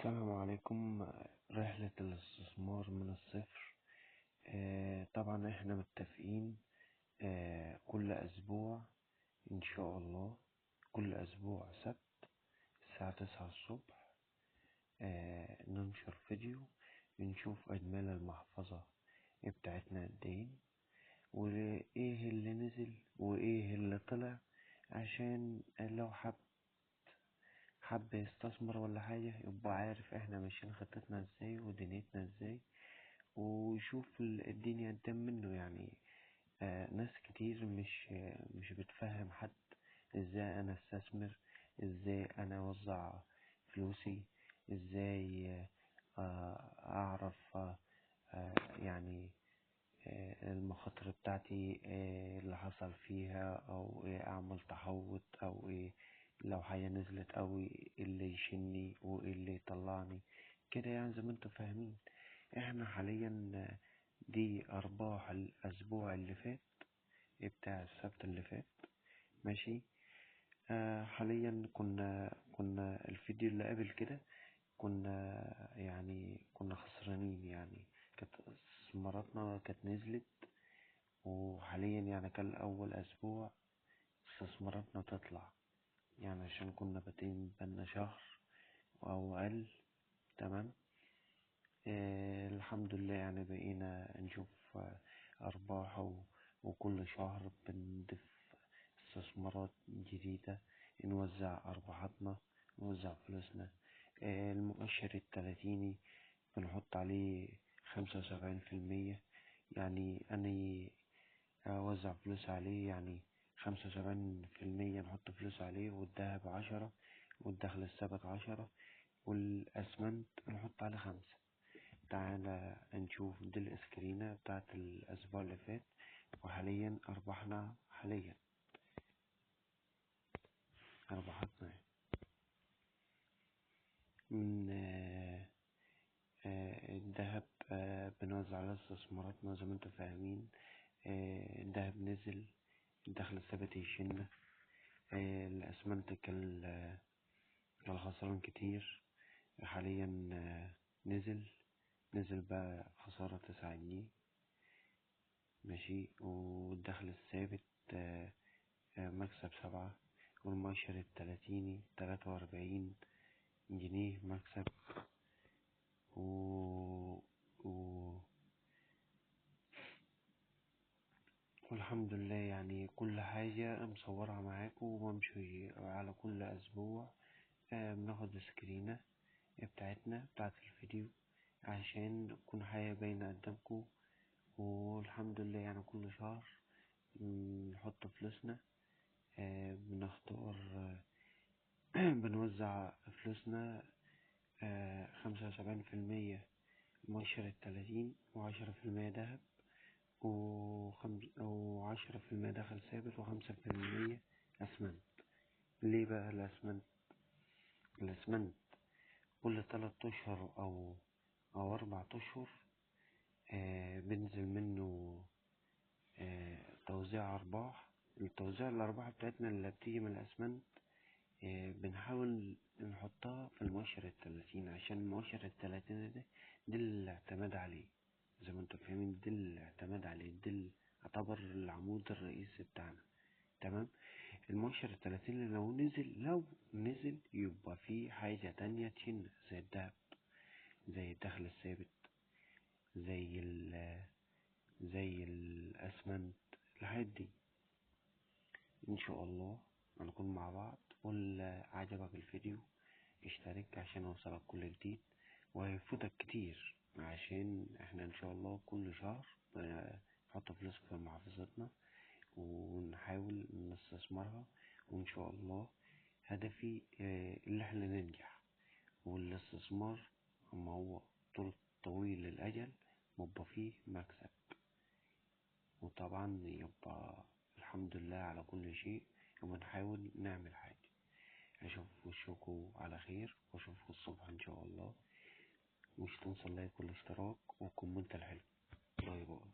السلام عليكم. رحلة الاستثمار من الصفر. طبعا احنا متفقين كل اسبوع ان شاء الله، كل اسبوع سبت الساعة 9 الصبح ننشر فيديو نشوف اجمال المحفظة بتاعتنا قد ايه، وايه اللي نزل وايه اللي طلع، عشان لو حب يستثمر ولا حاجة يبقى عارف احنا ماشيين خطتنا ازاي ودنيتنا ازاي، ويشوف الدنيا قدام منه يعني. ناس كتير مش بتفهم حد ازاي انا استثمر، ازاي انا اوزع فلوسي، ازاي اعرف يعني المخاطر بتاعتي اللي حصل فيها، او ايه اعمل تحوط، او ايه لو حاجة نزلت، او ايه اللي يشني وايه اللي يطلعني كده. يعني زي ما انتوا فاهمين، احنا حاليا دي ارباح الاسبوع اللي فات بتاع السبت اللي فات. ماشي. حاليا كنا الفيديو اللي قبل كده كنا خسرانين يعني، كانت استثماراتنا كانت نزلت، وحاليا يعني كان أول أسبوع استثماراتنا تطلع، يعني عشان كنا بادئين بقالنا شهر أو أقل. تمام. الحمد لله يعني بقينا نشوف أرباح، وكل شهر بنضيف استثمارات جديدة، نوزع أرباحاتنا، نوزع فلوسنا. المؤشر التلاتيني بنحط عليه 75%، يعني أنا أوزع فلوس عليه، يعني 75% نحط فلوس عليه، والدهب 10، والدخل الثابت 10، والأسمنت نحط عليه 5. تعالى نشوف دي الاسكرينة بتاعت الأسبوع اللي فات، وحاليا أرباحنا أرباحاتنا من الذهب. بنوزع على استثماراتنا زي ما انتوا فاهمين. الذهب نزل، الدخل الثابت يشن. الأسمنت كان خسران كتير، حاليا نزل بقى خسارة 9 جنيه. ماشي. والدخل الثابت مكسب 7، والمؤشر التلاتيني 43 جنيه مكسب. و... و... والحمد لله يعني كل حاجة مصورها معاكم، وبمشي على كل أسبوع بناخد سكرينة بتاعت الفيديو عشان تكون حاجة باينة قدامكم. والحمد لله يعني كل شهر نحط فلوسنا، بنختار بنوزع فلوسنا 75% مؤشر التلاتين، و10% دهب، و10% دخل ثابت، و5% أسمنت. ليه بقى الأسمنت؟ الأسمنت كل 3 أشهر أو 4 أشهر بنزل منه توزيع أرباح. الأرباح بتاعتنا اللي بتيجي من الأسمنت بنحاول نحطها في المؤشر التلاتين، عشان المؤشر التلاتين ده الاعتماد عليه، زي ما انتوا فاهمين، ده الاعتماد عليه، ده يعتبر العمود الرئيسي بتاعنا. تمام. المؤشر التلاتين لو نزل يبقى في حاجة تانية تشن، زي الدهب، زي الدخل الثابت، زي زي الأسمنت، الحاجات دي. إن شاء الله هنكون مع بعض. واللي عجبك الفيديو اشترك عشان يوصلك كل جديد، وهيفوتك كتير، عشان احنا ان شاء الله كل شهر نحط فلوس في محافظتنا ونحاول نستثمرها. وان شاء الله هدفي اللي احنا ننجح. والاستثمار اما هو طويل الأجل بيبقى فيه مكسب، وطبعا يبقى الحمد لله على كل شيء، وبنحاول نعمل حاجة. أشوف وشكوا على خير، وأشوفكوا الصبح إن شاء الله. مش تنسى اللايك والاشتراك والكومنت الحلو. باي باي.